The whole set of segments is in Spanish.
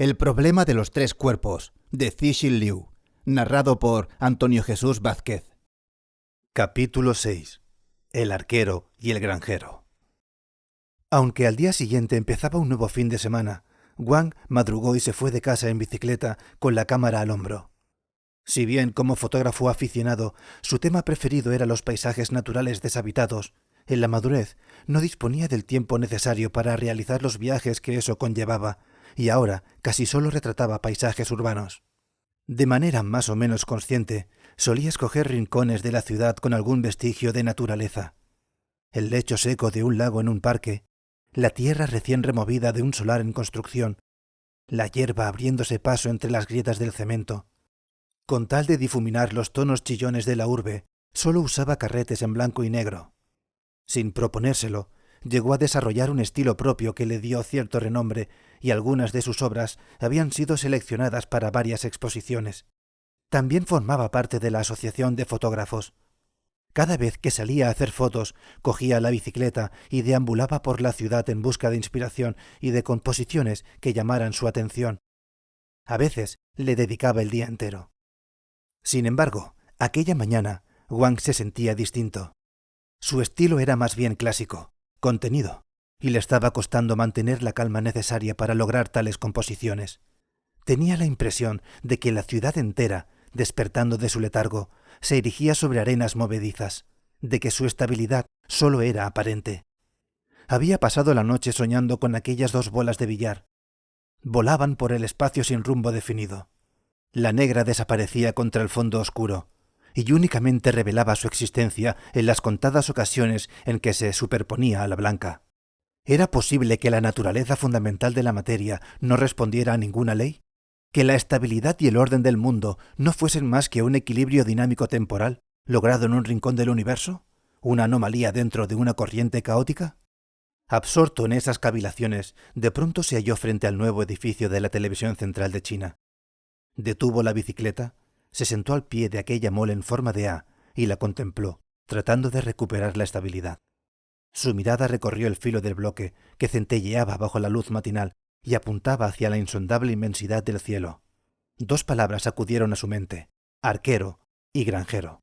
El problema de los tres cuerpos, de Cixin Liu, narrado por Antonio Jesús Vázquez. Capítulo 6. El arquero y el granjero. Aunque al día siguiente empezaba un nuevo fin de semana, Wang madrugó y se fue de casa en bicicleta con la cámara al hombro. Si bien como fotógrafo aficionado su tema preferido era los paisajes naturales deshabitados, en la madurez no disponía del tiempo necesario para realizar los viajes que eso conllevaba, y ahora casi solo retrataba paisajes urbanos. De manera más o menos consciente, solía escoger rincones de la ciudad con algún vestigio de naturaleza. El lecho seco de un lago en un parque, la tierra recién removida de un solar en construcción, la hierba abriéndose paso entre las grietas del cemento. Con tal de difuminar los tonos chillones de la urbe, solo usaba carretes en blanco y negro. Sin proponérselo, llegó a desarrollar un estilo propio que le dio cierto renombre, y algunas de sus obras habían sido seleccionadas para varias exposiciones. También formaba parte de la Asociación de Fotógrafos. Cada vez que salía a hacer fotos, cogía la bicicleta y deambulaba por la ciudad en busca de inspiración y de composiciones que llamaran su atención. A veces le dedicaba el día entero. Sin embargo, aquella mañana Wang se sentía distinto. Su estilo era más bien clásico, contenido, y le estaba costando mantener la calma necesaria para lograr tales composiciones. Tenía la impresión de que la ciudad entera, despertando de su letargo, se erigía sobre arenas movedizas, de que su estabilidad solo era aparente. Había pasado la noche soñando con aquellas dos bolas de billar. Volaban por el espacio sin rumbo definido. La negra desaparecía contra el fondo oscuro, y únicamente revelaba su existencia en las contadas ocasiones en que se superponía a la blanca. ¿Era posible que la naturaleza fundamental de la materia no respondiera a ninguna ley? ¿Que la estabilidad y el orden del mundo no fuesen más que un equilibrio dinámico temporal, logrado en un rincón del universo? ¿Una anomalía dentro de una corriente caótica? Absorto en esas cavilaciones, de pronto se halló frente al nuevo edificio de la Televisión Central de China. Detuvo la bicicleta, se sentó al pie de aquella mole en forma de A y la contempló, tratando de recuperar la estabilidad. Su mirada recorrió el filo del bloque que centelleaba bajo la luz matinal y apuntaba hacia la insondable inmensidad del cielo. Dos palabras acudieron a su mente: arquero y granjero.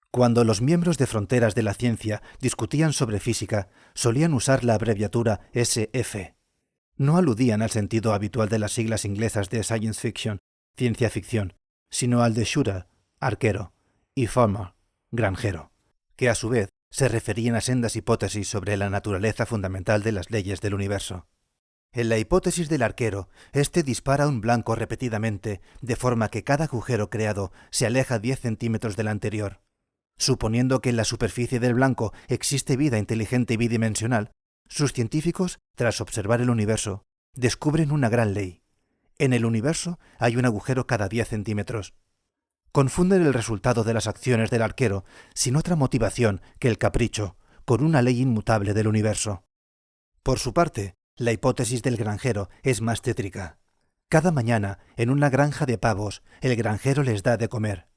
Cuando los miembros de fronteras de la ciencia discutían sobre física, solían usar la abreviatura SF. No aludían al sentido habitual de las siglas inglesas de science fiction, ciencia ficción, sino al de shooter, arquero, y farmer, granjero, que a su vez se referían a sendas hipótesis sobre la naturaleza fundamental de las leyes del universo. En la hipótesis del arquero, éste dispara un blanco repetidamente, de forma que cada agujero creado se aleja 10 centímetros del anterior. Suponiendo que en la superficie del blanco existe vida inteligente y bidimensional, sus científicos, tras observar el universo, descubren una gran ley. En el universo hay un agujero cada 10 centímetros. Confunden el resultado de las acciones del arquero sin otra motivación que el capricho, con una ley inmutable del universo. Por su parte, la hipótesis del granjero es más tétrica. Cada mañana, en una granja de pavos, el granjero les da de comer.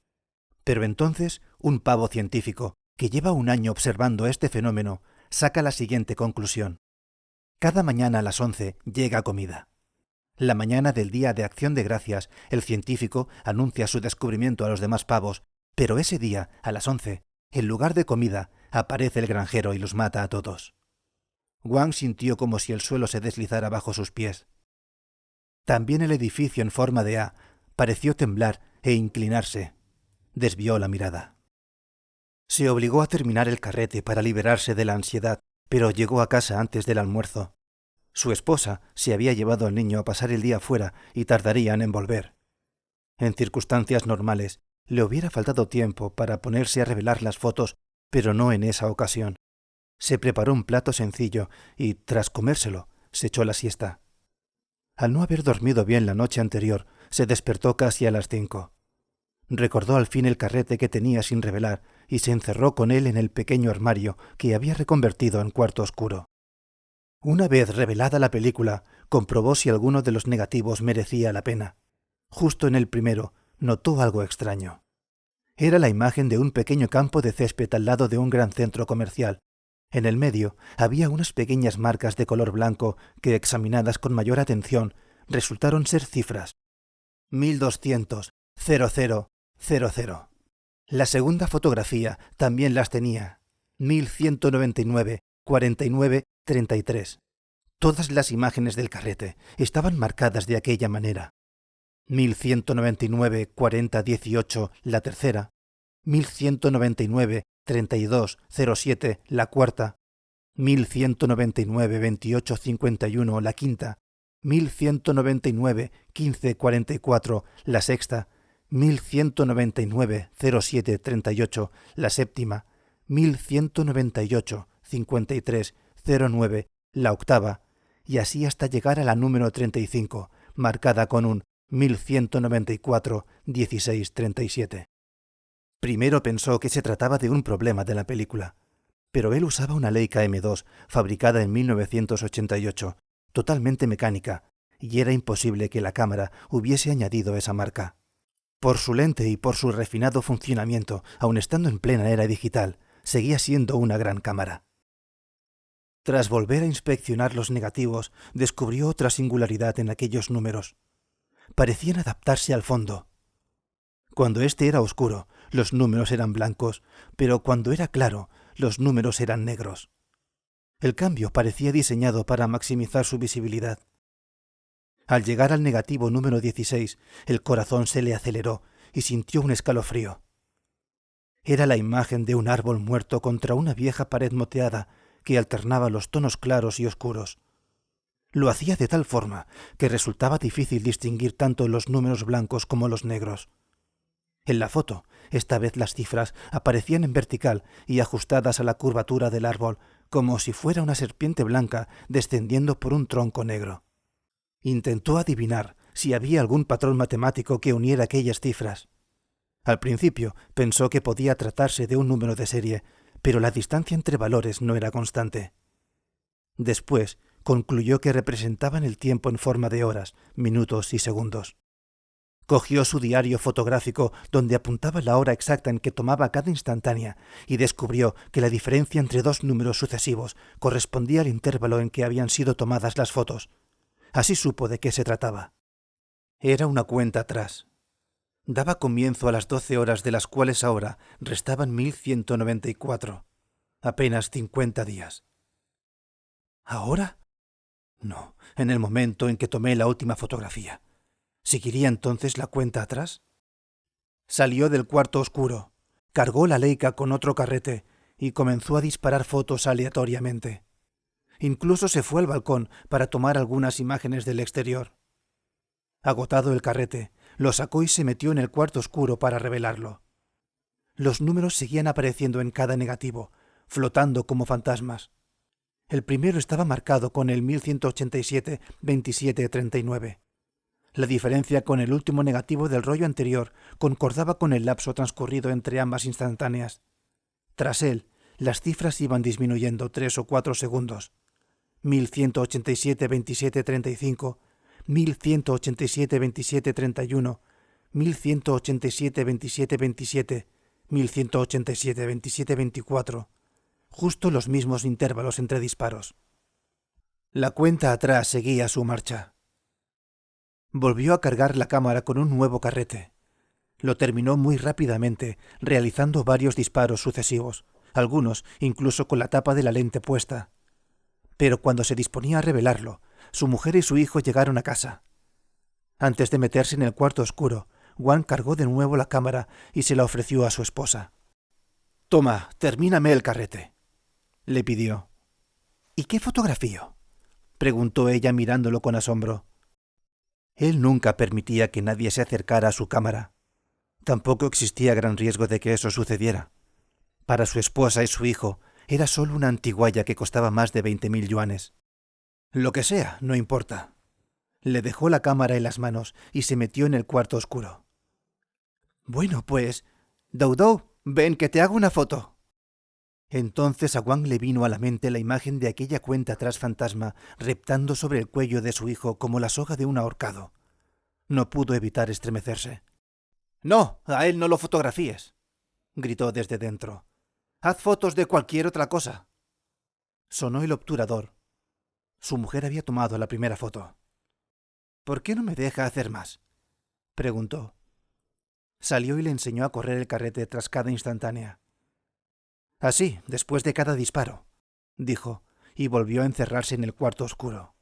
Pero entonces, un pavo científico, que lleva un año observando este fenómeno, saca la siguiente conclusión. Cada mañana a las 11 llega comida. La mañana del día de Acción de Gracias, el científico anuncia su descubrimiento a los demás pavos, pero ese día, a las 11, en lugar de comida, aparece el granjero y los mata a todos. Wang sintió como si el suelo se deslizara bajo sus pies. También el edificio en forma de A pareció temblar e inclinarse. Desvió la mirada. Se obligó a terminar el carrete para liberarse de la ansiedad, pero llegó a casa antes del almuerzo. Su esposa se había llevado al niño a pasar el día fuera y tardarían en volver. En circunstancias normales, le hubiera faltado tiempo para ponerse a revelar las fotos, pero no en esa ocasión. Se preparó un plato sencillo y, tras comérselo, se echó la siesta. Al no haber dormido bien la noche anterior, se despertó casi a las 5. Recordó al fin el carrete que tenía sin revelar y se encerró con él en el pequeño armario que había reconvertido en cuarto oscuro. Una vez revelada la película, comprobó si alguno de los negativos merecía la pena. Justo en el primero, notó algo extraño. Era la imagen de un pequeño campo de césped al lado de un gran centro comercial. En el medio había unas pequeñas marcas de color blanco que, examinadas con mayor atención, resultaron ser cifras. 1200, 0000. La segunda fotografía también las tenía. 1199, 49, 33. Todas las imágenes del carrete estaban marcadas de aquella manera. 1199, 40, 18, la tercera. 1199, 32, 07, la cuarta. 1199, 28, 51, la quinta. 1199, 15, 44, la sexta. 1199, 07, 38, la séptima. 1198, 53, 09, la octava. Y así hasta llegar a la número 35, marcada con un 1194, 16, 37. Primero pensó que se trataba de un problema de la película, pero él usaba una Leica M2 fabricada en 1988, totalmente mecánica, y era imposible que la cámara hubiese añadido esa marca. Por su lente y por su refinado funcionamiento, aun estando en plena era digital, seguía siendo una gran cámara. Tras volver a inspeccionar los negativos, descubrió otra singularidad en aquellos números. Parecían adaptarse al fondo. Cuando éste era oscuro, los números eran blancos, pero cuando era claro, los números eran negros. El cambio parecía diseñado para maximizar su visibilidad. Al llegar al negativo número 16, el corazón se le aceleró y sintió un escalofrío. Era la imagen de un árbol muerto contra una vieja pared moteada que alternaba los tonos claros y oscuros. Lo hacía de tal forma que resultaba difícil distinguir tanto los números blancos como los negros. En la foto, esta vez las cifras aparecían en vertical y ajustadas a la curvatura del árbol, como si fuera una serpiente blanca descendiendo por un tronco negro. Intentó adivinar si había algún patrón matemático que uniera aquellas cifras. Al principio pensó que podía tratarse de un número de serie, pero la distancia entre valores no era constante. Después concluyó que representaban el tiempo en forma de horas, minutos y segundos. Cogió su diario fotográfico donde apuntaba la hora exacta en que tomaba cada instantánea y descubrió que la diferencia entre dos números sucesivos correspondía al intervalo en que habían sido tomadas las fotos. Así supo de qué se trataba. Era una cuenta atrás. Daba comienzo a las 12 horas, de las cuales ahora restaban 1194. Apenas 50 días. ¿Ahora? No, en el momento en que tomé la última fotografía. ¿Seguiría entonces la cuenta atrás? Salió del cuarto oscuro, cargó la Leica con otro carrete y comenzó a disparar fotos aleatoriamente. Incluso se fue al balcón para tomar algunas imágenes del exterior. Agotado el carrete, lo sacó y se metió en el cuarto oscuro para revelarlo. Los números seguían apareciendo en cada negativo, flotando como fantasmas. El primero estaba marcado con el 1187, 27, 39. La diferencia con el último negativo del rollo anterior concordaba con el lapso transcurrido entre ambas instantáneas. Tras él, las cifras iban disminuyendo 3 o 4 segundos. 1187, 27, 35, 1187, 27, 31, 1187, 27, 27, 1187, 27, 24. Justo los mismos intervalos entre disparos. La cuenta atrás seguía su marcha. Volvió a cargar la cámara con un nuevo carrete. Lo terminó muy rápidamente, realizando varios disparos sucesivos, algunos incluso con la tapa de la lente puesta. Pero cuando se disponía a revelarlo, su mujer y su hijo llegaron a casa. Antes de meterse en el cuarto oscuro, Wang cargó de nuevo la cámara y se la ofreció a su esposa. «Toma, termíname el carrete», le pidió. «¿Y qué fotografío?», preguntó ella mirándolo con asombro. Él nunca permitía que nadie se acercara a su cámara. Tampoco existía gran riesgo de que eso sucediera. Para su esposa y su hijo era solo una antigualla que costaba más de 20.000 yuanes. Lo que sea, no importa. Le dejó la cámara en las manos y se metió en el cuarto oscuro. «Bueno, pues, Doudou, ven que te hago una foto». Entonces a Wang le vino a la mente la imagen de aquella cuenta atrás fantasma reptando sobre el cuello de su hijo como la soga de un ahorcado. No pudo evitar estremecerse. «No, a él no lo fotografíes», gritó desde dentro. «Haz fotos de cualquier otra cosa». Sonó el obturador. Su mujer había tomado la primera foto. ¿Por qué no me deja hacer más?, preguntó. Salió y le enseñó a correr el carrete tras cada instantánea. Así, después de cada disparo, dijo, y volvió a encerrarse en el cuarto oscuro.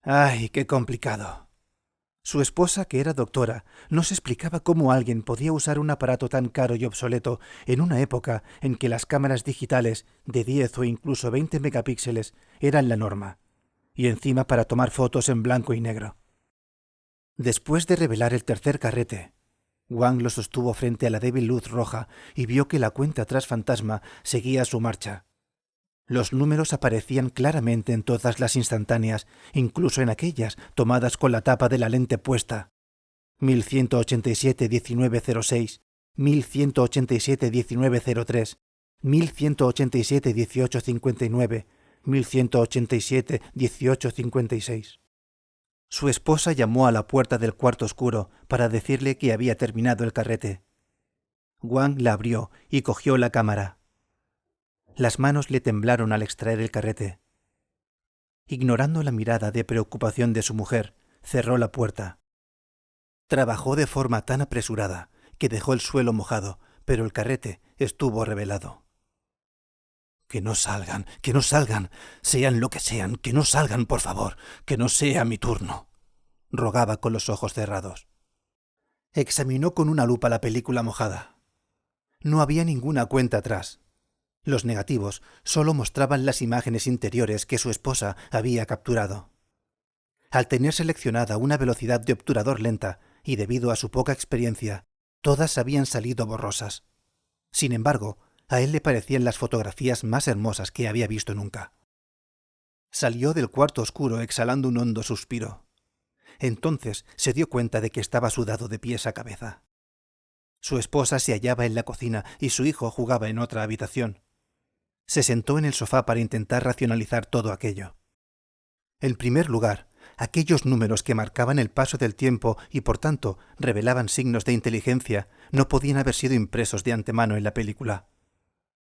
¡Ay, qué complicado! Su esposa, que era doctora, no se explicaba cómo alguien podía usar un aparato tan caro y obsoleto en una época en que las cámaras digitales de 10 o incluso 20 megapíxeles eran la norma, y encima para tomar fotos en blanco y negro. Después de revelar el tercer carrete, Wang lo sostuvo frente a la débil luz roja y vio que la cuenta atrás fantasma seguía su marcha. Los números aparecían claramente en todas las instantáneas, incluso en aquellas tomadas con la tapa de la lente puesta. 1187-1906, 1187-1903, 1187-1859, 1187-1856. Su esposa llamó a la puerta del cuarto oscuro para decirle que había terminado el carrete. Wang la abrió y cogió la cámara. Las manos le temblaron al extraer el carrete. Ignorando la mirada de preocupación de su mujer, cerró la puerta. Trabajó de forma tan apresurada que dejó el suelo mojado, pero el carrete estuvo revelado. «Que no salgan, sean lo que sean, que no salgan, por favor, que no sea mi turno», rogaba con los ojos cerrados. Examinó con una lupa la película mojada. No había ninguna cuenta atrás. Los negativos solo mostraban las imágenes interiores que su esposa había capturado. Al tener seleccionada una velocidad de obturador lenta y debido a su poca experiencia, todas habían salido borrosas. Sin embargo, a él le parecían las fotografías más hermosas que había visto nunca. Salió del cuarto oscuro exhalando un hondo suspiro. Entonces se dio cuenta de que estaba sudado de pies a cabeza. Su esposa se hallaba en la cocina y su hijo jugaba en otra habitación. Se sentó en el sofá para intentar racionalizar todo aquello. En primer lugar, aquellos números que marcaban el paso del tiempo y por tanto revelaban signos de inteligencia no podían haber sido impresos de antemano en la película.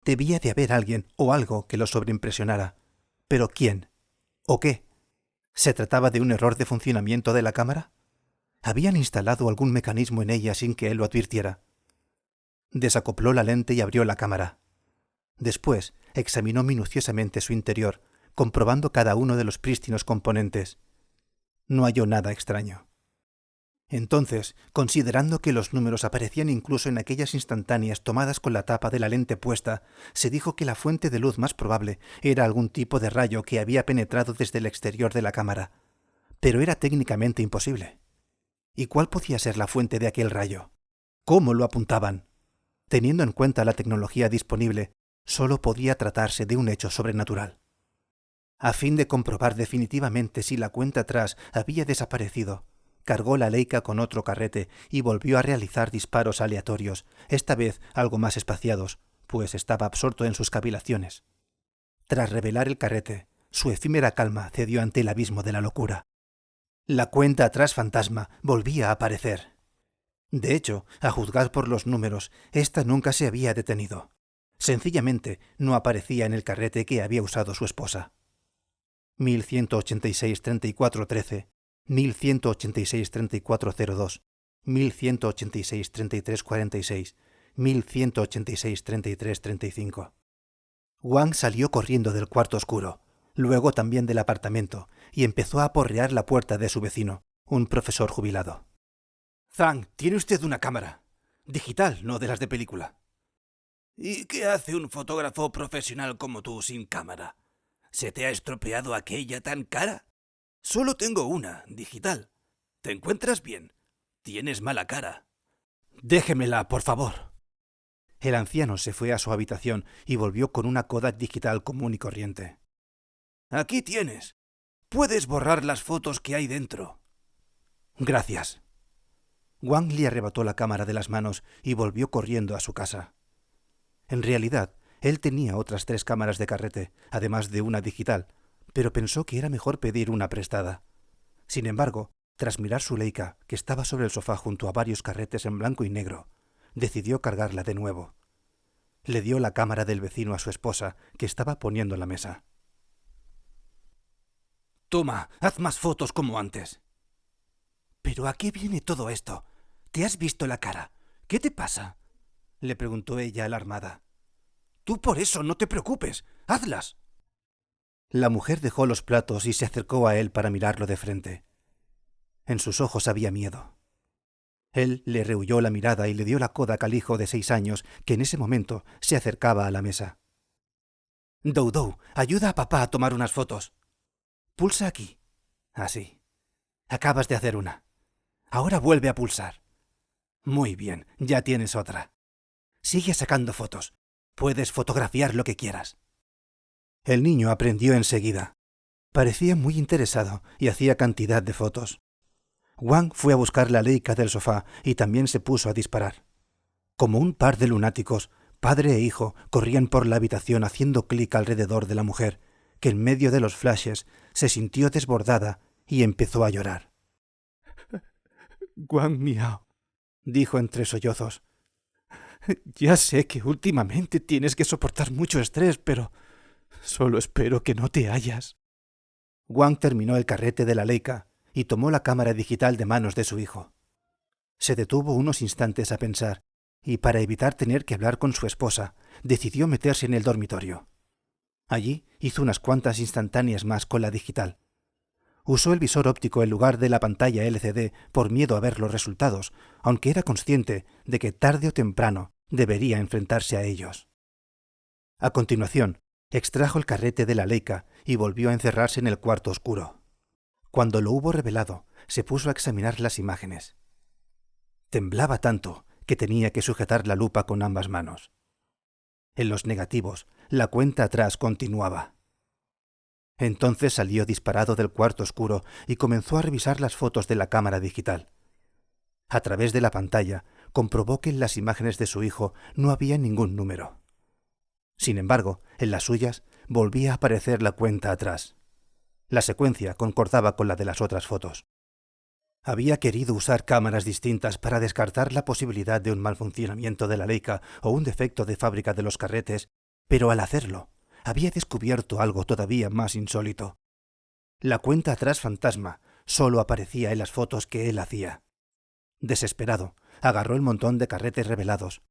Debía de haber alguien o algo que lo sobreimpresionara. ¿Pero quién? ¿O qué? ¿Se trataba de un error de funcionamiento de la cámara? ¿Habían instalado algún mecanismo en ella sin que él lo advirtiera? Desacopló la lente y abrió la cámara. Después examinó minuciosamente su interior, comprobando cada uno de los prístinos componentes. No halló nada extraño. Entonces, considerando que los números aparecían incluso en aquellas instantáneas tomadas con la tapa de la lente puesta, se dijo que la fuente de luz más probable era algún tipo de rayo que había penetrado desde el exterior de la cámara. Pero era técnicamente imposible. ¿Y cuál podía ser la fuente de aquel rayo? ¿Cómo lo apuntaban? Teniendo en cuenta la tecnología disponible, solo podía tratarse de un hecho sobrenatural. A fin de comprobar definitivamente si la cuenta atrás había desaparecido, cargó la Leica con otro carrete y volvió a realizar disparos aleatorios, esta vez algo más espaciados, pues estaba absorto en sus cavilaciones. Tras revelar el carrete, su efímera calma cedió ante el abismo de la locura. La cuenta atrás fantasma volvía a aparecer. De hecho, a juzgar por los números, ésta nunca se había detenido. Sencillamente no aparecía en el carrete que había usado su esposa. 1186-3413, 1186-3402, 1186-3346, 1186-3335. Wang salió corriendo del cuarto oscuro, luego también del apartamento, y empezó a aporrear la puerta de su vecino, un profesor jubilado. «Zhang, tiene usted una cámara. Digital, no de las de película». ¿Y qué hace un fotógrafo profesional como tú sin cámara? ¿Se te ha estropeado aquella tan cara? Solo tengo una, digital. ¿Te encuentras bien? Tienes mala cara. «Déjemela, por favor». El anciano se fue a su habitación y volvió con una Kodak digital común y corriente. «Aquí tienes. Puedes borrar las fotos que hay dentro». «Gracias». Wang le arrebató la cámara de las manos y volvió corriendo a su casa. En realidad, él tenía otras 3 cámaras de carrete, además de una digital, pero pensó que era mejor pedir una prestada. Sin embargo, tras mirar su Leica, que estaba sobre el sofá junto a varios carretes en blanco y negro, decidió cargarla de nuevo. Le dio la cámara del vecino a su esposa, que estaba poniendo la mesa. «Toma, haz más fotos como antes». ¿Pero a qué viene todo esto? ¿Te has visto la cara? ¿Qué te pasa?, le preguntó ella alarmada. Tú por eso no te preocupes. ¡Hazlas! La mujer dejó los platos y se acercó a él para mirarlo de frente. En sus ojos había miedo. Él le rehuyó la mirada y le dio la coda al hijo de 6 años que en ese momento se acercaba a la mesa. Doudou, ayuda a papá a tomar unas fotos. Pulsa aquí. Así. Acabas de hacer una. Ahora vuelve a pulsar. Muy bien, ya tienes otra. Sigue sacando fotos. Puedes fotografiar lo que quieras. El niño aprendió enseguida. Parecía muy interesado y hacía cantidad de fotos. Wang fue a buscar la Leica del sofá y también se puso a disparar. Como un par de lunáticos, padre e hijo corrían por la habitación haciendo clic alrededor de la mujer, que en medio de los flashes se sintió desbordada y empezó a llorar. Wang Miao, dijo entre sollozos. Ya sé que últimamente tienes que soportar mucho estrés, pero solo espero que no te hayas. Wang terminó el carrete de la Leica y tomó la cámara digital de manos de su hijo. Se detuvo unos instantes a pensar y, para evitar tener que hablar con su esposa, decidió meterse en el dormitorio. Allí hizo unas cuantas instantáneas más con la digital. Usó el visor óptico en lugar de la pantalla LCD por miedo a ver los resultados, aunque era consciente de que tarde o temprano debería enfrentarse a ellos. A continuación, extrajo el carrete de la Leica y volvió a encerrarse en el cuarto oscuro. Cuando lo hubo revelado, se puso a examinar las imágenes. Temblaba tanto que tenía que sujetar la lupa con ambas manos. En los negativos, la cuenta atrás continuaba. Entonces salió disparado del cuarto oscuro y comenzó a revisar las fotos de la cámara digital. A través de la pantalla, comprobó que en las imágenes de su hijo no había ningún número. Sin embargo, en las suyas volvía a aparecer la cuenta atrás. La secuencia concordaba con la de las otras fotos. Había querido usar cámaras distintas para descartar la posibilidad de un mal funcionamiento de la Leica o un defecto de fábrica de los carretes, pero al hacerlo, había descubierto algo todavía más insólito. La cuenta atrás fantasma solo aparecía en las fotos que él hacía. Desesperado, agarró el montón de carretes revelados.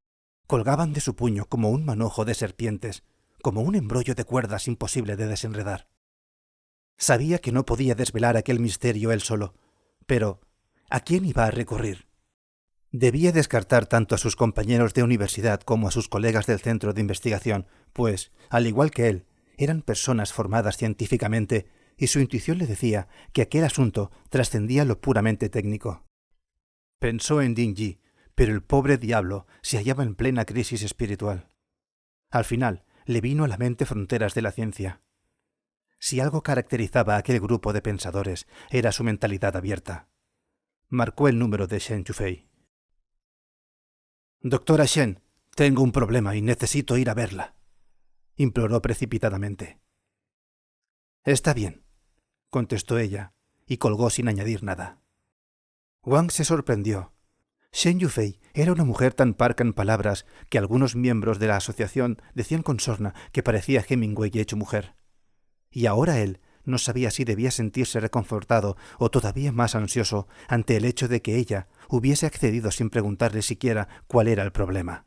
Colgaban de su puño como un manojo de serpientes, como un embrollo de cuerdas imposible de desenredar. Sabía que no podía desvelar aquel misterio él solo, pero ¿a quién iba a recurrir? Debía descartar tanto a sus compañeros de universidad como a sus colegas del centro de investigación, pues, al igual que él, eran personas formadas científicamente y su intuición le decía que aquel asunto trascendía lo puramente técnico. Pensó en Ding Yi, pero el pobre diablo se hallaba en plena crisis espiritual. Al final, le vino a la mente fronteras de la ciencia. Si algo caracterizaba a aquel grupo de pensadores, era su mentalidad abierta. Marcó el número de Shen Yufei. «Doctora Shen, tengo un problema y necesito ir a verla», imploró precipitadamente. «Está bien», contestó ella, y colgó sin añadir nada. Wang se sorprendió. Shen Yufei era una mujer tan parca en palabras que algunos miembros de la asociación decían con sorna que parecía Hemingway hecho mujer. Y ahora él no sabía si debía sentirse reconfortado o todavía más ansioso ante el hecho de que ella hubiese accedido sin preguntarle siquiera cuál era el problema.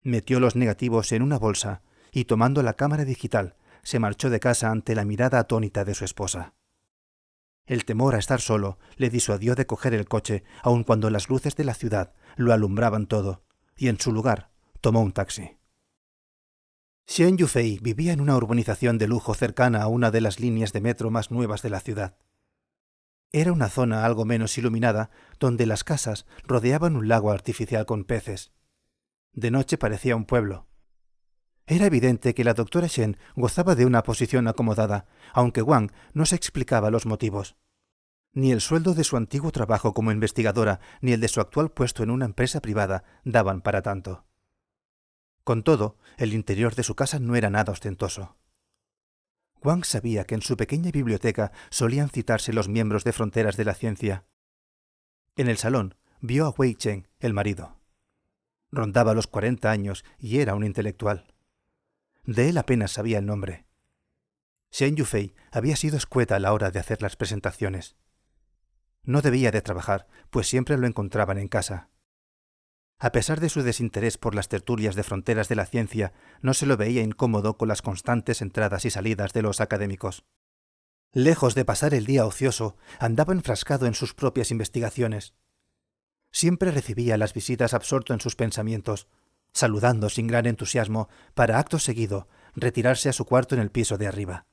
Metió los negativos en una bolsa y, tomando la cámara digital, se marchó de casa ante la mirada atónita de su esposa. El temor a estar solo le disuadió de coger el coche aun cuando las luces de la ciudad lo alumbraban todo, y en su lugar tomó un taxi. Shen Yufei vivía en una urbanización de lujo cercana a una de las líneas de metro más nuevas de la ciudad. Era una zona algo menos iluminada, donde las casas rodeaban un lago artificial con peces. De noche parecía un pueblo. Era evidente que la doctora Shen gozaba de una posición acomodada, aunque Wang no se explicaba los motivos. Ni el sueldo de su antiguo trabajo como investigadora, ni el de su actual puesto en una empresa privada daban para tanto. Con todo, el interior de su casa no era nada ostentoso. Wang sabía que en su pequeña biblioteca solían citarse los miembros de Fronteras de la Ciencia. En el salón vio a Wei Chen, el marido. Rondaba los 40 años y era un intelectual. De él apenas sabía el nombre. Shen Yufei había sido escueta a la hora de hacer las presentaciones. No debía de trabajar, pues siempre lo encontraban en casa. A pesar de su desinterés por las tertulias de fronteras de la ciencia, no se lo veía incómodo con las constantes entradas y salidas de los académicos. Lejos de pasar el día ocioso, andaba enfrascado en sus propias investigaciones. Siempre recibía las visitas absorto en sus pensamientos, saludando sin gran entusiasmo para acto seguido retirarse a su cuarto en el piso de arriba.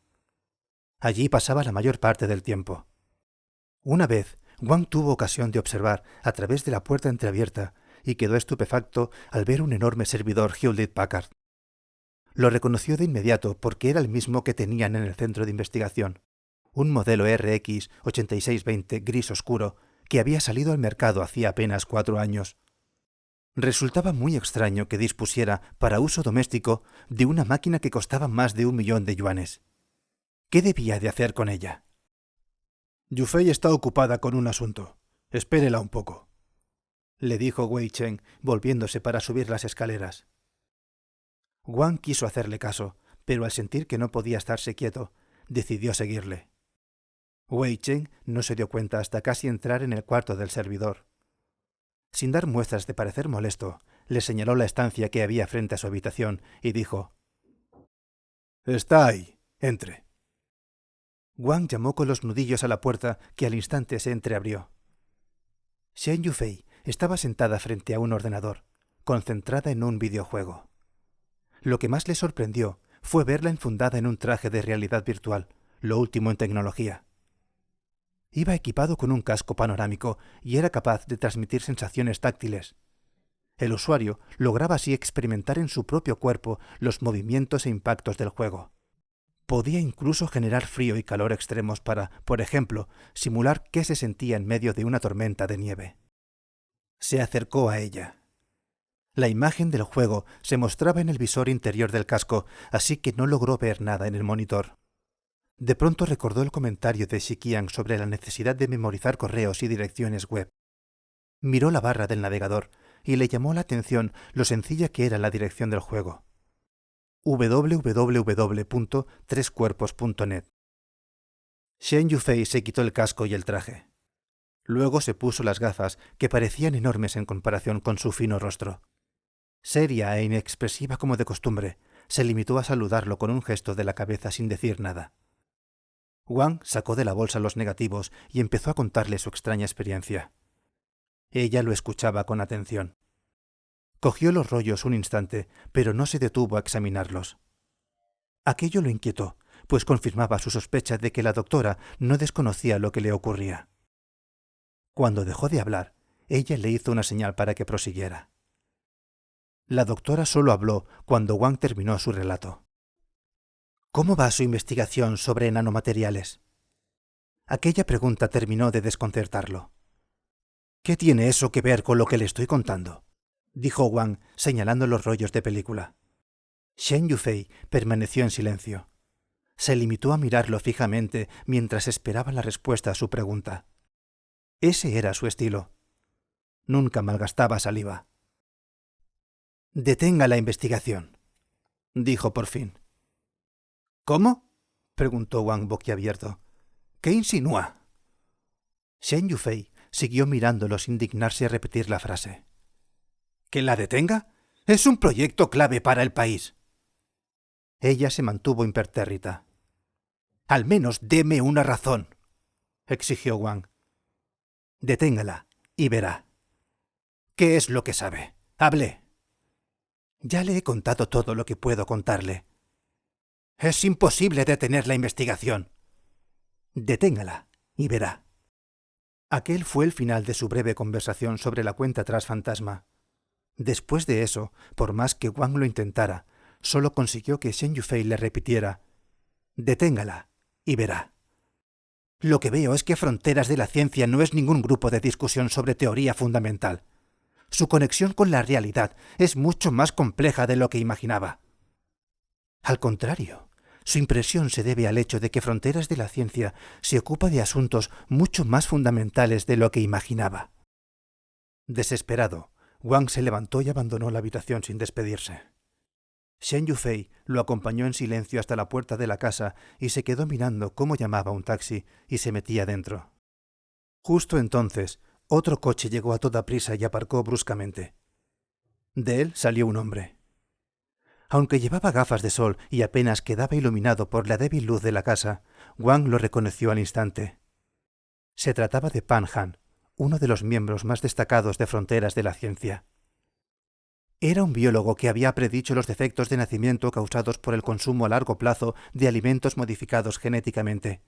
Allí pasaba la mayor parte del tiempo. Una vez, Wang tuvo ocasión de observar a través de la puerta entreabierta y quedó estupefacto al ver un enorme servidor Hewlett-Packard. Lo reconoció de inmediato porque era el mismo que tenían en el centro de investigación, un modelo RX 8620 gris oscuro que había salido al mercado hacía apenas 4 años. Resultaba muy extraño que dispusiera para uso doméstico de una máquina que costaba más de 1.000.000 de yuanes. ¿Qué debía de hacer con ella? Yufei está ocupada con un asunto. Espérela un poco, le dijo Wei Chen, volviéndose para subir las escaleras. Wang quiso hacerle caso, pero al sentir que no podía estarse quieto, decidió seguirle. Wei Chen no se dio cuenta hasta casi entrar en el cuarto del servidor. Sin dar muestras de parecer molesto, le señaló la estancia que había frente a su habitación y dijo: «Está ahí. Entre». Wang llamó con los nudillos a la puerta, que al instante se entreabrió. Shen Yufei estaba sentada frente a un ordenador, concentrada en un videojuego. Lo que más le sorprendió fue verla enfundada en un traje de realidad virtual, lo último en tecnología. Iba equipado con un casco panorámico y era capaz de transmitir sensaciones táctiles. El usuario lograba así experimentar en su propio cuerpo los movimientos e impactos del juego. Podía incluso generar frío y calor extremos para, por ejemplo, simular qué se sentía en medio de una tormenta de nieve. Se acercó a ella. La imagen del juego se mostraba en el visor interior del casco, así que no logró ver nada en el monitor. De pronto recordó el comentario de Xiqiang sobre la necesidad de memorizar correos y direcciones web. Miró la barra del navegador y le llamó la atención lo sencilla que era la dirección del juego: www.trescuerpos.net. Shen Yufei se quitó el casco y el traje. Luego se puso las gafas, que parecían enormes en comparación con su fino rostro. Seria e inexpresiva como de costumbre, se limitó a saludarlo con un gesto de la cabeza sin decir nada. Wang sacó de la bolsa los negativos y empezó a contarle su extraña experiencia. Ella lo escuchaba con atención. Cogió los rollos un instante, pero no se detuvo a examinarlos. Aquello lo inquietó, pues confirmaba su sospecha de que la doctora no desconocía lo que le ocurría. Cuando dejó de hablar, ella le hizo una señal para que prosiguiera. La doctora solo habló cuando Wang terminó su relato. ¿Cómo va su investigación sobre nanomateriales? Aquella pregunta terminó de desconcertarlo. ¿Qué tiene eso que ver con lo que le estoy contando?, dijo Wang, señalando los rollos de película. Shen Yufei permaneció en silencio. Se limitó a mirarlo fijamente mientras esperaba la respuesta a su pregunta. Ese era su estilo. Nunca malgastaba saliva. «Detenga la investigación», dijo por fin. «¿Cómo?», preguntó Wang boquiabierto. «¿Qué insinúa?». Shen Yufei siguió mirándolo sin dignarse a repetir la frase. «¿Que la detenga? Es un proyecto clave para el país». Ella se mantuvo impertérrita. «Al menos deme una razón», exigió Wang. «Deténgala y verá». «¿Qué es lo que sabe? Hable». «Ya le he contado todo lo que puedo contarle». «Es imposible detener la investigación». «Deténgala y verá». Aquel fue el final de su breve conversación sobre la cuenta atrás fantasma. Después de eso, por más que Wang lo intentara, solo consiguió que Shen Yufei le repitiera: «Deténgala y verá». Lo que veo es que Fronteras de la Ciencia no es ningún grupo de discusión sobre teoría fundamental. Su conexión con la realidad es mucho más compleja de lo que imaginaba. Al contrario, su impresión se debe al hecho de que Fronteras de la Ciencia se ocupa de asuntos mucho más fundamentales de lo que imaginaba. Desesperado, Wang se levantó y abandonó la habitación sin despedirse. Shen Yufei lo acompañó en silencio hasta la puerta de la casa y se quedó mirando cómo llamaba un taxi y se metía dentro. Justo entonces, otro coche llegó a toda prisa y aparcó bruscamente. De él salió un hombre. Aunque llevaba gafas de sol y apenas quedaba iluminado por la débil luz de la casa, Wang lo reconoció al instante. Se trataba de Pan Han, uno de los miembros más destacados de Fronteras de la Ciencia. Era un biólogo que había predicho los defectos de nacimiento causados por el consumo a largo plazo de alimentos modificados genéticamente.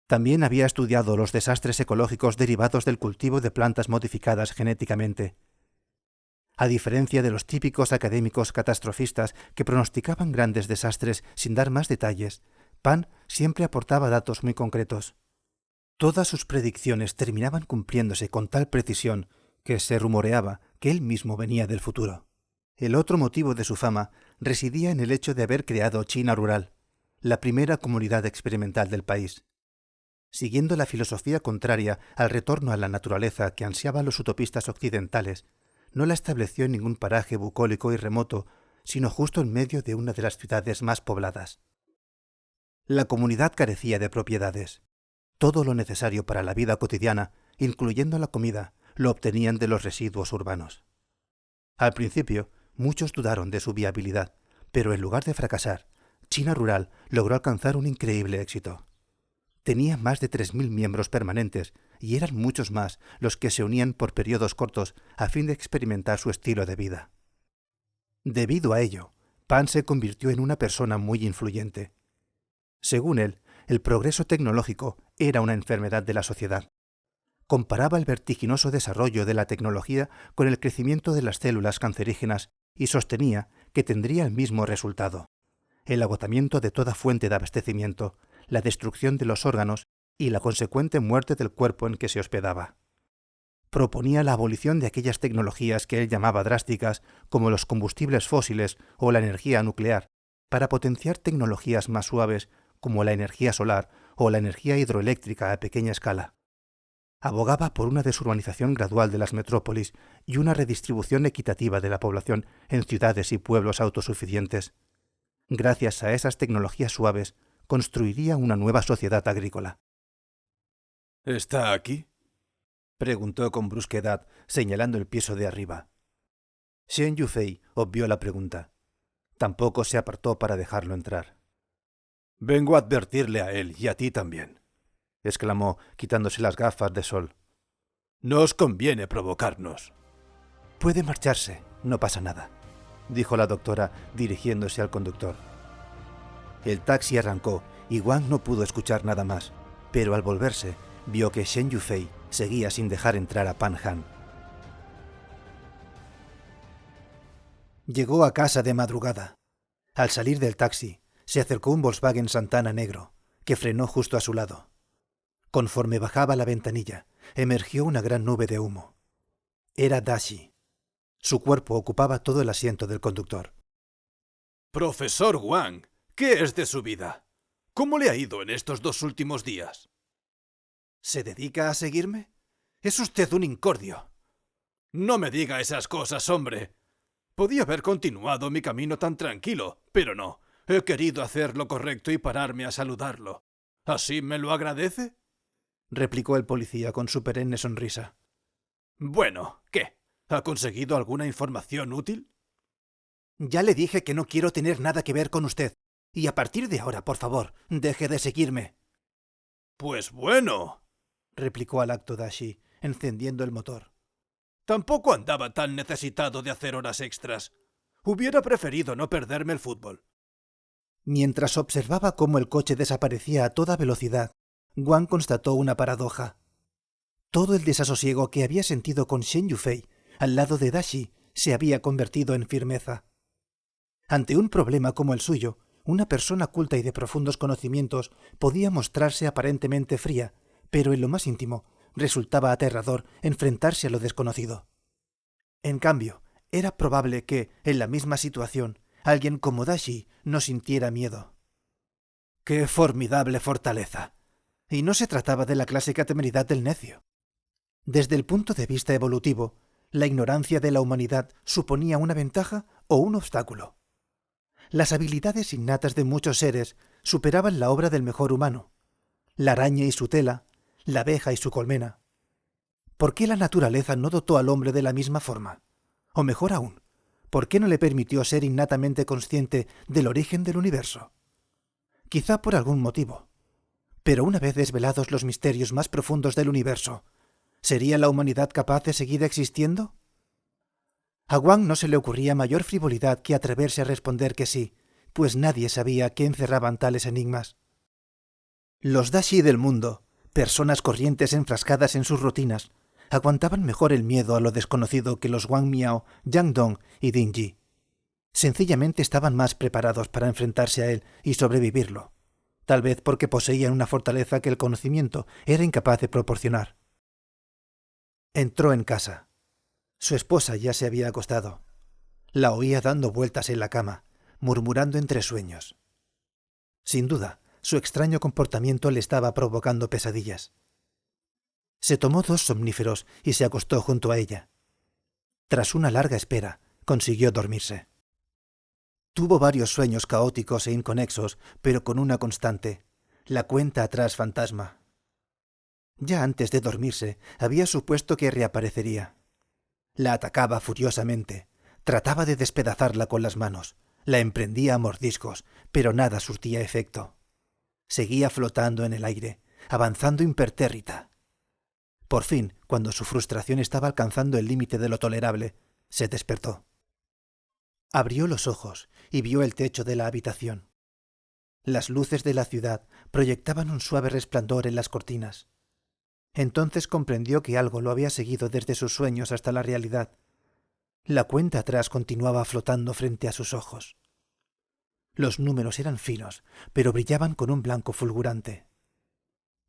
También había estudiado los desastres ecológicos derivados del cultivo de plantas modificadas genéticamente. A diferencia de los típicos académicos catastrofistas que pronosticaban grandes desastres sin dar más detalles, Pan siempre aportaba datos muy concretos. Todas sus predicciones terminaban cumpliéndose con tal precisión que se rumoreaba que él mismo venía del futuro. El otro motivo de su fama residía en el hecho de haber creado China Rural, la primera comunidad experimental del país. Siguiendo la filosofía contraria al retorno a la naturaleza que ansiaban los utopistas occidentales, no la estableció en ningún paraje bucólico y remoto, sino justo en medio de una de las ciudades más pobladas. La comunidad carecía de propiedades. Todo lo necesario para la vida cotidiana, incluyendo la comida, lo obtenían de los residuos urbanos. Al principio, muchos dudaron de su viabilidad, pero en lugar de fracasar, China Rural logró alcanzar un increíble éxito. Tenía más de 3.000 miembros permanentes y eran muchos más los que se unían por periodos cortos a fin de experimentar su estilo de vida. Debido a ello, Pan se convirtió en una persona muy influyente. Según él, el progreso tecnológico era una enfermedad de la sociedad. Comparaba el vertiginoso desarrollo de la tecnología con el crecimiento de las células cancerígenas y sostenía que tendría el mismo resultado: el agotamiento de toda fuente de abastecimiento, la destrucción de los órganos y la consecuente muerte del cuerpo en que se hospedaba. Proponía la abolición de aquellas tecnologías que él llamaba drásticas, como los combustibles fósiles o la energía nuclear, para potenciar tecnologías más suaves como la energía solar o la energía hidroeléctrica a pequeña escala. Abogaba por una desurbanización gradual de las metrópolis y una redistribución equitativa de la población en ciudades y pueblos autosuficientes. Gracias a esas tecnologías suaves, construiría una nueva sociedad agrícola. ¿Está aquí? Preguntó con brusquedad, señalando el piso de arriba. Shen Yufei obvió la pregunta. Tampoco se apartó para dejarlo entrar. Vengo a advertirle a él y a ti también, exclamó, quitándose las gafas de sol. No os conviene provocarnos. Puede marcharse, no pasa nada, dijo la doctora, dirigiéndose al conductor. El taxi arrancó y Wang no pudo escuchar nada más, pero al volverse vio que Shen Yufei seguía sin dejar entrar a Pan Han. Llegó a casa de madrugada. Al salir del taxi, se acercó un Volkswagen Santana negro, que frenó justo a su lado. Conforme bajaba la ventanilla, emergió una gran nube de humo. Era Dashi. Su cuerpo ocupaba todo el asiento del conductor. Profesor Wang, ¿qué es de su vida? ¿Cómo le ha ido en estos 2 últimos días? ¿Se dedica a seguirme? Es usted un incordio. No me diga esas cosas, hombre. Podía haber continuado mi camino tan tranquilo, pero no. He querido hacer lo correcto y pararme a saludarlo. ¿Así me lo agradece?, replicó el policía con su perenne sonrisa. Bueno, ¿qué? ¿Ha conseguido alguna información útil? Ya le dije que no quiero tener nada que ver con usted. Y a partir de ahora, por favor, deje de seguirme. Pues bueno, replicó al acto Dashi, encendiendo el motor. Tampoco andaba tan necesitado de hacer horas extras. Hubiera preferido no perderme el fútbol. Mientras observaba cómo el coche desaparecía a toda velocidad, Wang constató una paradoja. Todo el desasosiego que había sentido con Shen Yufei al lado de Dashi se había convertido en firmeza. Ante un problema como el suyo, una persona culta y de profundos conocimientos podía mostrarse aparentemente fría, pero en lo más íntimo resultaba aterrador enfrentarse a lo desconocido. En cambio, era probable que, en la misma situación, alguien como Dashi no sintiera miedo. ¡Qué formidable fortaleza! Y no se trataba de la clásica temeridad del necio. Desde el punto de vista evolutivo, la ignorancia de la humanidad suponía una ventaja o un obstáculo. Las habilidades innatas de muchos seres superaban la obra del mejor humano. La araña y su tela, la abeja y su colmena. ¿Por qué la naturaleza no dotó al hombre de la misma forma? O mejor aún, ¿por qué no le permitió ser innatamente consciente del origen del universo? Quizá por algún motivo. Pero una vez desvelados los misterios más profundos del universo, ¿sería la humanidad capaz de seguir existiendo? A Wang no se le ocurría mayor frivolidad que atreverse a responder que sí, pues nadie sabía qué encerraban tales enigmas. Los dashi del mundo, personas corrientes enfrascadas en sus rutinas, aguantaban mejor el miedo a lo desconocido que los Wang Miao, Yang Dong y Ding Yi. Sencillamente estaban más preparados para enfrentarse a él y sobrevivirlo, tal vez porque poseían una fortaleza que el conocimiento era incapaz de proporcionar. Entró en casa. Su esposa ya se había acostado. La oía dando vueltas en la cama, murmurando entre sueños. Sin duda, su extraño comportamiento le estaba provocando pesadillas. Se tomó 2 somníferos y se acostó junto a ella. Tras una larga espera, consiguió dormirse. Tuvo varios sueños caóticos e inconexos, pero con una constante: la cuenta atrás fantasma. Ya antes de dormirse, había supuesto que reaparecería. La atacaba furiosamente, trataba de despedazarla con las manos, la emprendía a mordiscos, pero nada surtía efecto. Seguía flotando en el aire, avanzando impertérrita. Por fin, cuando su frustración estaba alcanzando el límite de lo tolerable, se despertó. Abrió los ojos y vio el techo de la habitación. Las luces de la ciudad proyectaban un suave resplandor en las cortinas. Entonces comprendió que algo lo había seguido desde sus sueños hasta la realidad. La cuenta atrás continuaba flotando frente a sus ojos. Los números eran finos, pero brillaban con un blanco fulgurante.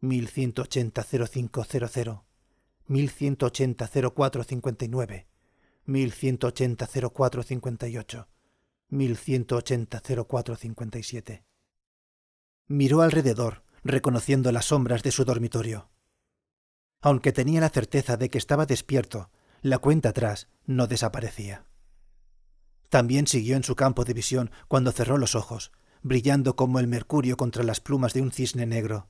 1180-0500, 1180-0459, 1180-0458, 1180-0457. Miró alrededor, reconociendo las sombras de su dormitorio. Aunque tenía la certeza de que estaba despierto, la cuenta atrás no desaparecía. También siguió en su campo de visión cuando cerró los ojos, brillando como el mercurio contra las plumas de un cisne negro.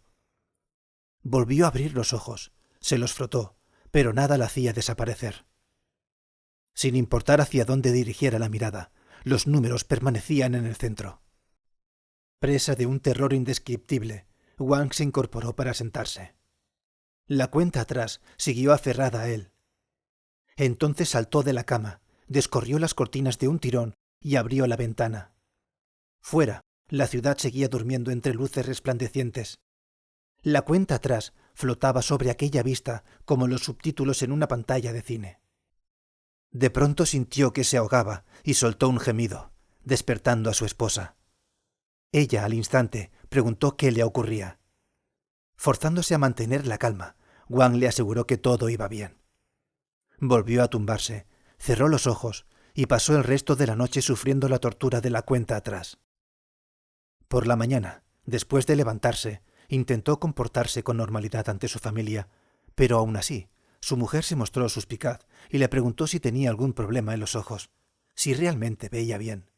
Volvió a abrir los ojos, se los frotó, pero nada la hacía desaparecer. Sin importar hacia dónde dirigiera la mirada, los números permanecían en el centro. Presa de un terror indescriptible, Wang se incorporó para sentarse. La cuenta atrás siguió aferrada a él. Entonces saltó de la cama, descorrió las cortinas de un tirón y abrió la ventana. Fuera, la ciudad seguía durmiendo entre luces resplandecientes. La cuenta atrás flotaba sobre aquella vista como los subtítulos en una pantalla de cine. De pronto sintió que se ahogaba y soltó un gemido, despertando a su esposa. Ella, al instante, preguntó qué le ocurría. Forzándose a mantener la calma, Wang le aseguró que todo iba bien. Volvió a tumbarse, cerró los ojos y pasó el resto de la noche sufriendo la tortura de la cuenta atrás. Por la mañana, después de levantarse, intentó comportarse con normalidad ante su familia, pero aún así, su mujer se mostró suspicaz y le preguntó si tenía algún problema en los ojos, si realmente veía bien.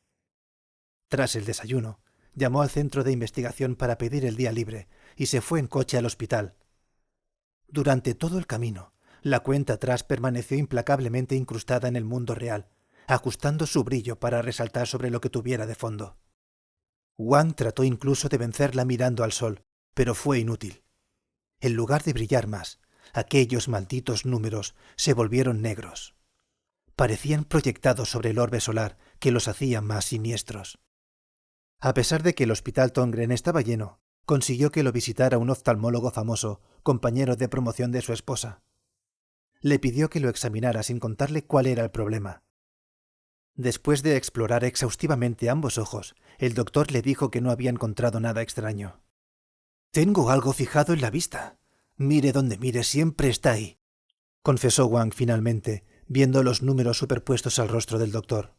Tras el desayuno, llamó al centro de investigación para pedir el día libre y se fue en coche al hospital. Durante todo el camino, la cuenta atrás permaneció implacablemente incrustada en el mundo real, ajustando su brillo para resaltar sobre lo que tuviera de fondo. Wang trató incluso de vencerla mirando al sol, pero fue inútil. En lugar de brillar más, aquellos malditos números se volvieron negros. Parecían proyectados sobre el orbe solar que los hacía más siniestros. A pesar de que el hospital Tongren estaba lleno, consiguió que lo visitara un oftalmólogo famoso, compañero de promoción de su esposa. Le pidió que lo examinara sin contarle cuál era el problema. Después de explorar exhaustivamente ambos ojos, el doctor le dijo que no había encontrado nada extraño. «Tengo algo fijado en la vista. Mire donde mire, siempre está ahí», confesó Wang finalmente, viendo los números superpuestos al rostro del doctor.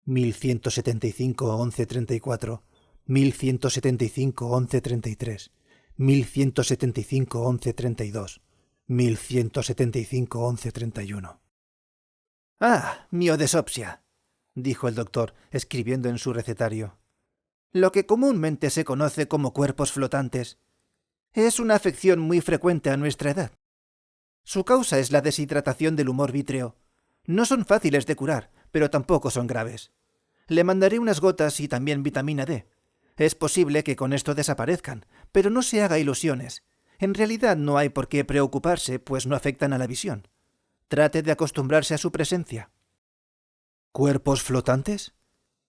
1175-1134, 1175-1133, 1175-1132, 1175-1131. «Ah, miodesopsia», dijo el doctor, escribiendo en su recetario. «Lo que comúnmente se conoce como cuerpos flotantes. Es una afección muy frecuente a nuestra edad. Su causa es la deshidratación del humor vítreo. No son fáciles de curar, pero tampoco son graves. Le mandaré unas gotas y también vitamina D. Es posible que con esto desaparezcan, pero no se haga ilusiones. En realidad no hay por qué preocuparse, pues no afectan a la visión. Trate de acostumbrarse a su presencia. ¿Cuerpos flotantes?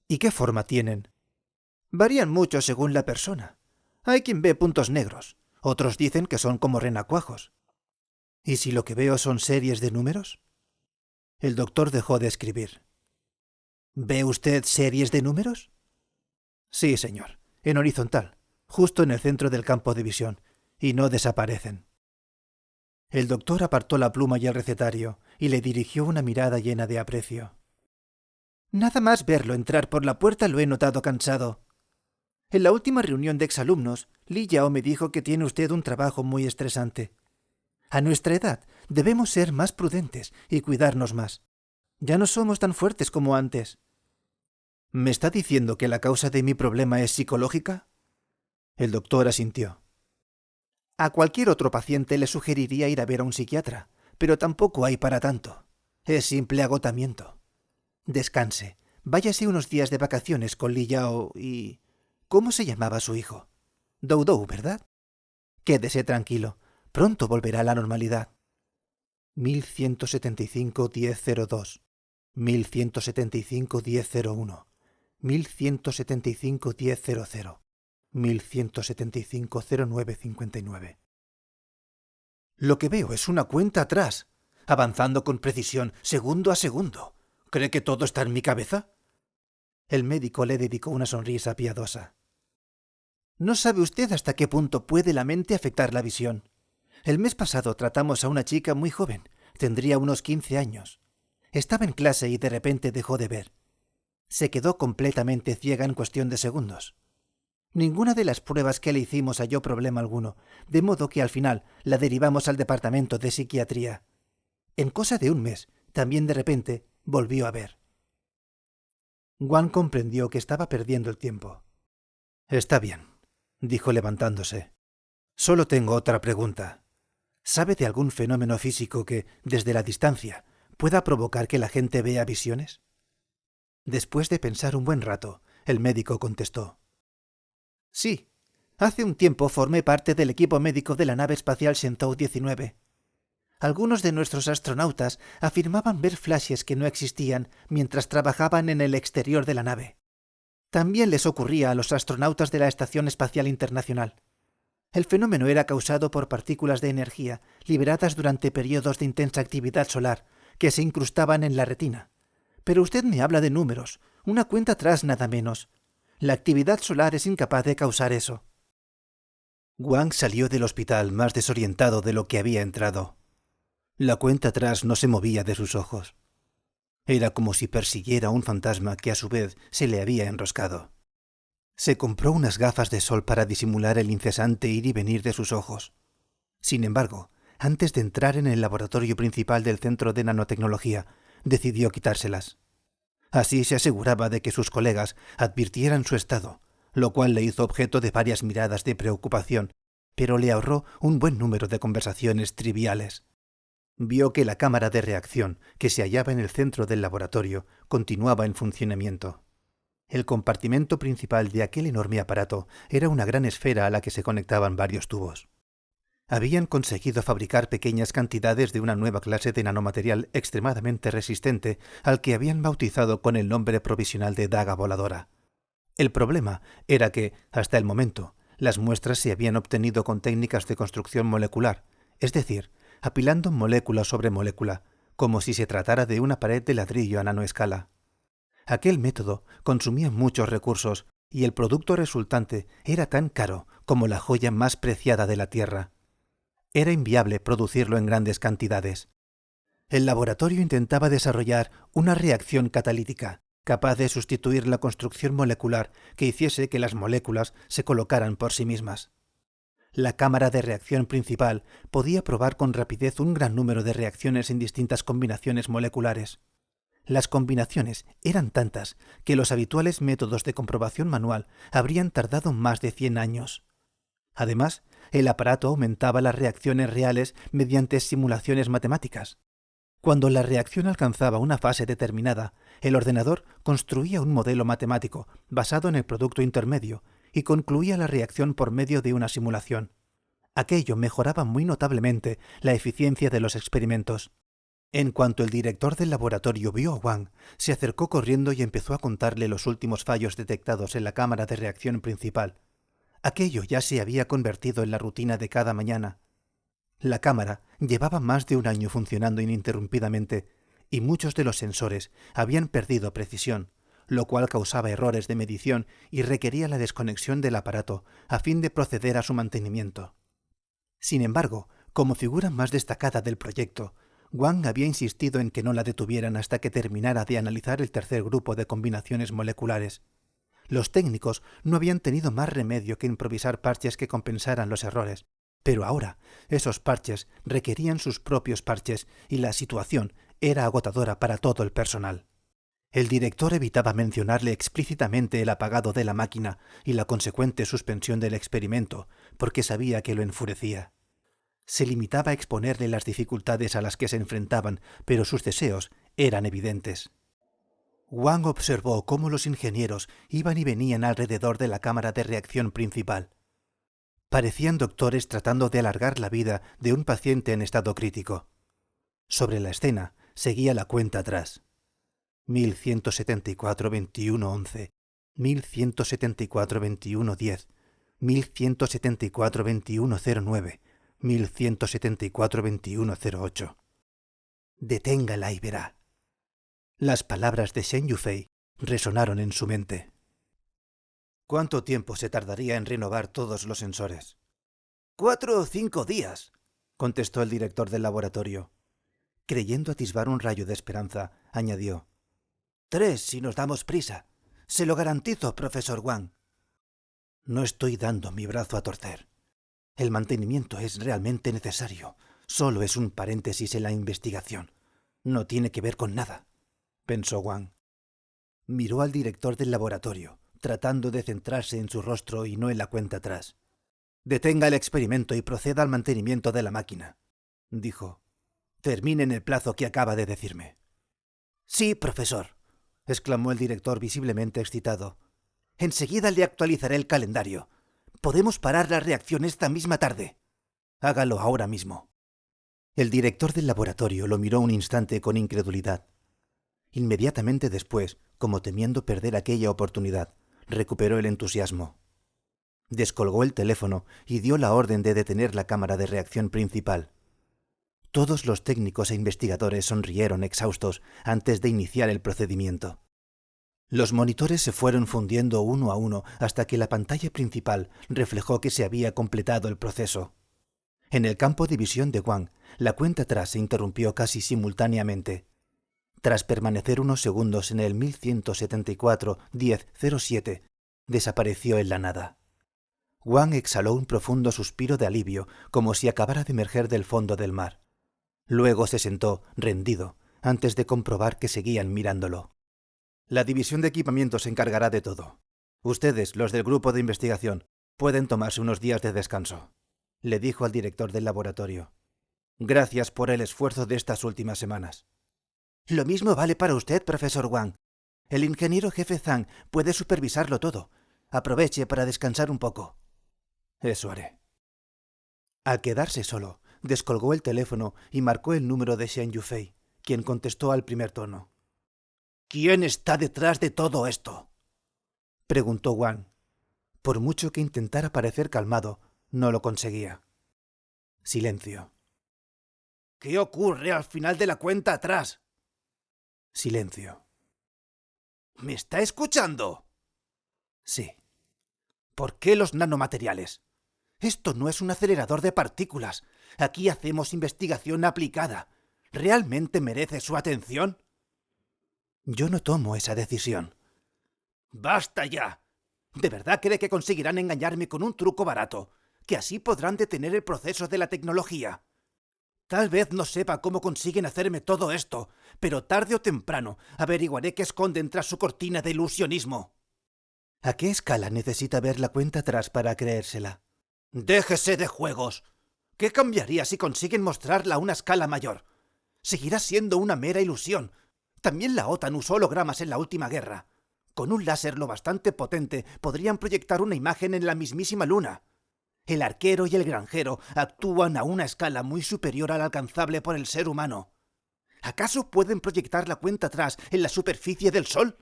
¿Y qué forma tienen? Varían mucho según la persona. Hay quien ve puntos negros. Otros dicen que son como renacuajos. ¿Y si lo que veo son series de números? El doctor dejó de escribir. ¿Ve usted series de números? Sí, señor, en horizontal, justo en el centro del campo de visión, y no desaparecen. El doctor apartó la pluma y el recetario y le dirigió una mirada llena de aprecio. Nada más verlo entrar por la puerta lo he notado cansado. En la última reunión de exalumnos, Li Yao me dijo que tiene usted un trabajo muy estresante. A nuestra edad debemos ser más prudentes y cuidarnos más. Ya no somos tan fuertes como antes. ¿Me está diciendo que la causa de mi problema es psicológica? El doctor asintió. A cualquier otro paciente le sugeriría ir a ver a un psiquiatra, pero tampoco hay para tanto. Es simple agotamiento. Descanse. Váyase unos días de vacaciones con Li Yao y... ¿Cómo se llamaba su hijo? Dou Dou, ¿verdad? Quédese tranquilo. Pronto volverá a la normalidad. 1175-1002, 1175-1001, 1175-1000, 1175-0959. Lo que veo es una cuenta atrás, avanzando con precisión, segundo a segundo. ¿Cree que todo está en mi cabeza? El médico le dedicó una sonrisa piadosa. No sabe usted hasta qué punto puede la mente afectar la visión. El mes pasado tratamos a una chica muy joven, tendría unos 15 años. Estaba en clase y de repente dejó de ver. Se quedó completamente ciega en cuestión de segundos. Ninguna de las pruebas que le hicimos halló problema alguno, de modo que al final la derivamos al departamento de psiquiatría. En cosa de un mes, también de repente, volvió a ver. Wang comprendió que estaba perdiendo el tiempo. Está bien, dijo levantándose. Solo tengo otra pregunta. ¿Sabe de algún fenómeno físico que, desde la distancia, pueda provocar que la gente vea visiones? Después de pensar un buen rato, el médico contestó. Sí, hace un tiempo formé parte del equipo médico de la nave espacial Shenzhou 19. Algunos de nuestros astronautas afirmaban ver flashes que no existían mientras trabajaban en el exterior de la nave. También les ocurría a los astronautas de la Estación Espacial Internacional. El fenómeno era causado por partículas de energía liberadas durante periodos de intensa actividad solar que se incrustaban en la retina. Pero usted me habla de números, una cuenta atrás nada menos. La actividad solar es incapaz de causar eso. Wang salió del hospital más desorientado de lo que había entrado. La cuenta atrás no se movía de sus ojos. Era como si persiguiera a un fantasma que a su vez se le había enroscado. Se compró unas gafas de sol para disimular el incesante ir y venir de sus ojos. Sin embargo, antes de entrar en el laboratorio principal del Centro de Nanotecnología, decidió quitárselas. Así se aseguraba de que sus colegas advirtieran su estado, lo cual le hizo objeto de varias miradas de preocupación, pero le ahorró un buen número de conversaciones triviales. Vio que la cámara de reacción, que se hallaba en el centro del laboratorio, continuaba en funcionamiento. El compartimento principal de aquel enorme aparato era una gran esfera a la que se conectaban varios tubos. Habían conseguido fabricar pequeñas cantidades de una nueva clase de nanomaterial extremadamente resistente al que habían bautizado con el nombre provisional de daga voladora. El problema era que, hasta el momento, las muestras se habían obtenido con técnicas de construcción molecular, es decir, apilando molécula sobre molécula, como si se tratara de una pared de ladrillo a nanoescala. Aquel método consumía muchos recursos y el producto resultante era tan caro como la joya más preciada de la Tierra. Era inviable producirlo en grandes cantidades. El laboratorio intentaba desarrollar una reacción catalítica, capaz de sustituir la construcción molecular que hiciese que las moléculas se colocaran por sí mismas. La cámara de reacción principal podía probar con rapidez un gran número de reacciones en distintas combinaciones moleculares. Las combinaciones eran tantas que los habituales métodos de comprobación manual habrían tardado más de 100 años. Además, el aparato aumentaba las reacciones reales mediante simulaciones matemáticas. Cuando la reacción alcanzaba una fase determinada, el ordenador construía un modelo matemático basado en el producto intermedio y concluía la reacción por medio de una simulación. Aquello mejoraba muy notablemente la eficiencia de los experimentos. En cuanto el director del laboratorio vio a Wang, se acercó corriendo y empezó a contarle los últimos fallos detectados en la cámara de reacción principal. Aquello ya se había convertido en la rutina de cada mañana. La cámara llevaba más de un año funcionando ininterrumpidamente y muchos de los sensores habían perdido precisión, lo cual causaba errores de medición y requería la desconexión del aparato a fin de proceder a su mantenimiento. Sin embargo, como figura más destacada del proyecto, Wang había insistido en que no la detuvieran hasta que terminara de analizar el tercer grupo de combinaciones moleculares. Los técnicos no habían tenido más remedio que improvisar parches que compensaran los errores, pero ahora esos parches requerían sus propios parches y la situación era agotadora para todo el personal. El director evitaba mencionarle explícitamente el apagado de la máquina y la consecuente suspensión del experimento, porque sabía que lo enfurecía. Se limitaba a exponerle las dificultades a las que se enfrentaban, pero sus deseos eran evidentes. Wang observó cómo los ingenieros iban y venían alrededor de la cámara de reacción principal. Parecían doctores tratando de alargar la vida de un paciente en estado crítico. Sobre la escena seguía la cuenta atrás. 1174-21-11, 1174-21-10, 1174-21-09, 1174-21-08. Deténgala y verá. Las palabras de Shen Yufei resonaron en su mente. ¿Cuánto tiempo se tardaría en renovar todos los sensores? 4 o 5 días, contestó el director del laboratorio. Creyendo atisbar un rayo de esperanza, añadió: 3 si nos damos prisa. Se lo garantizo, profesor Wang. No estoy dando mi brazo a torcer. El mantenimiento es realmente necesario. Solo es un paréntesis en la investigación. No tiene que ver con nada, pensó Wang. Miró al director del laboratorio, tratando de centrarse en su rostro y no en la cuenta atrás. «Detenga el experimento y proceda al mantenimiento de la máquina», dijo. «Termine en el plazo que acaba de decirme». «Sí, profesor», exclamó el director visiblemente excitado. «Enseguida le actualizaré el calendario. Podemos parar la reacción esta misma tarde». «Hágalo ahora mismo». El director del laboratorio lo miró un instante con incredulidad. Inmediatamente después, como temiendo perder aquella oportunidad, recuperó el entusiasmo. Descolgó el teléfono y dio la orden de detener la cámara de reacción principal. Todos los técnicos e investigadores sonrieron exhaustos antes de iniciar el procedimiento. Los monitores se fueron fundiendo uno a uno hasta que la pantalla principal reflejó que se había completado el proceso. En el campo de visión de Wang, la cuenta atrás se interrumpió casi simultáneamente. Tras permanecer unos segundos en el 1174-10-07, desapareció en la nada. Wang exhaló un profundo suspiro de alivio, como si acabara de emerger del fondo del mar. Luego se sentó, rendido, antes de comprobar que seguían mirándolo. «La división de equipamiento se encargará de todo. Ustedes, los del grupo de investigación, pueden tomarse unos días de descanso», le dijo al director del laboratorio. «Gracias por el esfuerzo de estas últimas semanas». «Lo mismo vale para usted, profesor Wang. El ingeniero jefe Zhang puede supervisarlo todo. Aproveche para descansar un poco». «Eso haré». Al quedarse solo, descolgó el teléfono y marcó el número de Shen Yufei, quien contestó al primer tono. «¿Quién está detrás de todo esto?», preguntó Wang. Por mucho que intentara parecer calmado, no lo conseguía. Silencio. «¿Qué ocurre al final de la cuenta atrás?». Silencio. ¿Me está escuchando? Sí. ¿Por qué los nanomateriales? Esto no es un acelerador de partículas. Aquí hacemos investigación aplicada. ¿Realmente merece su atención? Yo no tomo esa decisión. ¡Basta ya! ¿De verdad cree que conseguirán engañarme con un truco barato? ¿Que así podrán detener el proceso de la tecnología? Tal vez no sepa cómo consiguen hacerme todo esto, pero tarde o temprano averiguaré qué esconden tras su cortina de ilusionismo. ¿A qué escala necesita ver la cuenta atrás para creérsela? Déjese de juegos. ¿Qué cambiaría si consiguen mostrarla a una escala mayor? Seguirá siendo una mera ilusión. También la OTAN usó hologramas en la última guerra. Con un láser lo bastante potente podrían proyectar una imagen en la mismísima Luna. El arquero y el granjero actúan a una escala muy superior a la alcanzable por el ser humano. ¿Acaso pueden proyectar la cuenta atrás en la superficie del Sol?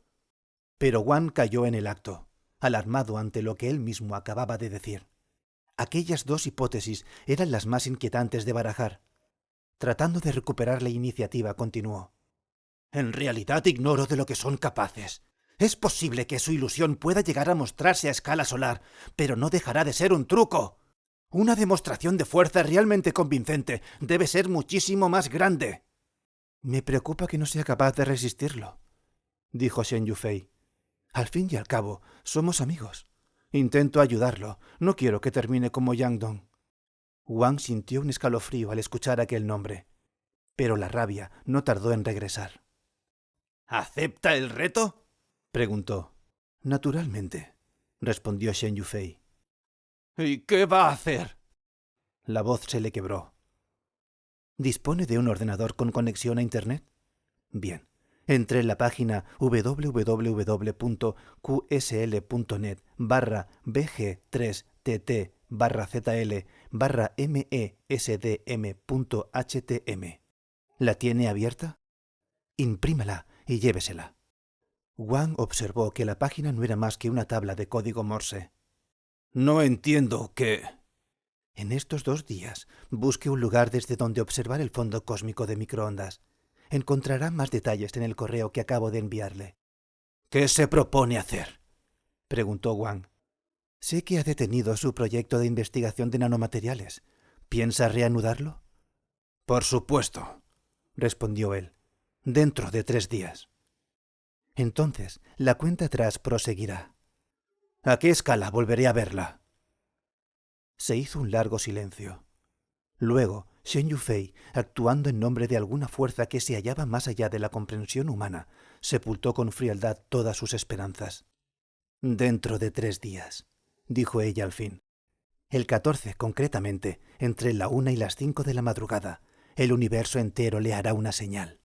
Pero Wang cayó en el acto, alarmado ante lo que él mismo acababa de decir. Aquellas dos hipótesis eran las más inquietantes de barajar. Tratando de recuperar la iniciativa, continuó. En realidad ignoro de lo que son capaces. Es posible que su ilusión pueda llegar a mostrarse a escala solar, pero no dejará de ser un truco. Una demostración de fuerza realmente convincente debe ser muchísimo más grande. Me preocupa que no sea capaz de resistirlo, dijo Shen Yufei. Al fin y al cabo, somos amigos. Intento ayudarlo. No quiero que termine como Yang Dong. Wang sintió un escalofrío al escuchar aquel nombre, pero la rabia no tardó en regresar. ¿Acepta el reto?, preguntó. Naturalmente, respondió Shen Yufei. ¿Y qué va a hacer? La voz se le quebró. ¿Dispone de un ordenador con conexión a Internet? Bien. Entre en la página www.qsl.net/bg3tt/zl/mesdm.htm. ¿La tiene abierta? Imprímala y llévesela. Wang observó que la página no era más que una tabla de código Morse. No entiendo qué. En estos 2 días, busque un lugar desde donde observar el fondo cósmico de microondas. Encontrará más detalles en el correo que acabo de enviarle. ¿Qué se propone hacer?, preguntó Wang. Sé que ha detenido su proyecto de investigación de nanomateriales. ¿Piensa reanudarlo? Por supuesto, respondió él. Dentro de 3 días. Entonces, la cuenta atrás proseguirá. ¿A qué escala volveré a verla? Se hizo un largo silencio. Luego, Shen Yufei, actuando en nombre de alguna fuerza que se hallaba más allá de la comprensión humana, sepultó con frialdad todas sus esperanzas. Dentro de 3 días, dijo ella al fin. El 14, concretamente, entre la 1 y las 5 de la madrugada, el universo entero le hará una señal.